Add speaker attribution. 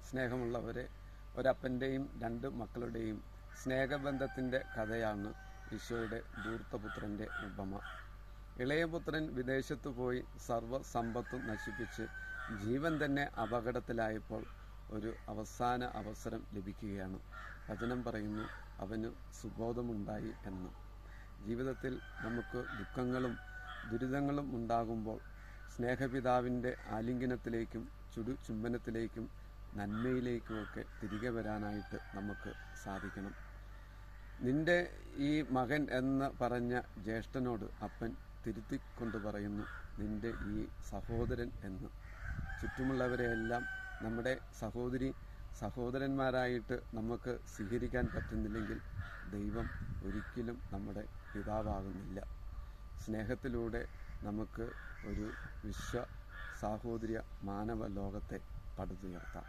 Speaker 1: സ്നേഹമുള്ളവരെ, ഒരപ്പൻ്റെയും 2 മക്കളുടെയും സ്നേഹബന്ധത്തിൻ്റെ കഥയാണ് ഈശോയുടെ ധൂർത്തപുത്രൻ്റെ ഉപമ. ഇളയപുത്രൻ വിദേശത്തു പോയി സർവ്വസമ്പത്തും നശിപ്പിച്ച് ജീവൻ തന്നെ അപകടത്തിലായപ്പോൾ ഒരു അവസാന അവസരം ലഭിക്കുകയാണ്. വചനം പറയുന്നു, അവന് സുബോധമുണ്ടായി എന്ന്. ജീവിതത്തിൽ നമുക്ക് ദുഃഖങ്ങളും ദുരിതങ്ങളും ഉണ്ടാകുമ്പോൾ സ്നേഹപിതാവിൻ്റെ ആലിംഗനത്തിലേക്കും ചുംബനത്തിലേക്കും നന്മയിലേക്കുമൊക്കെ തിരികെ വരാനായിട്ട് നമുക്ക് സാധിക്കണം. നിന്റെ ഈ മകൻ എന്ന് പറഞ്ഞ ജ്യേഷ്ഠനോട് അപ്പൻ തിരുത്തിക്കൊണ്ട് പറയുന്നു, നിന്റെ ഈ സഹോദരൻ എന്ന്. ചുറ്റുമുള്ളവരെയെല്ലാം നമ്മുടെ സഹോദരന്മാരായിട്ട് നമുക്ക് സ്വീകരിക്കാൻ പറ്റുന്നില്ലെങ്കിൽ ദൈവം ഒരിക്കലും നമ്മുടെ പിതാവാകുന്നില്ല. സ്നേഹത്തിലൂടെ നമുക്ക് ഒരു സാഹോദര്യ മാനവ ലോകത്തെ പടുത്തുയർത്താം.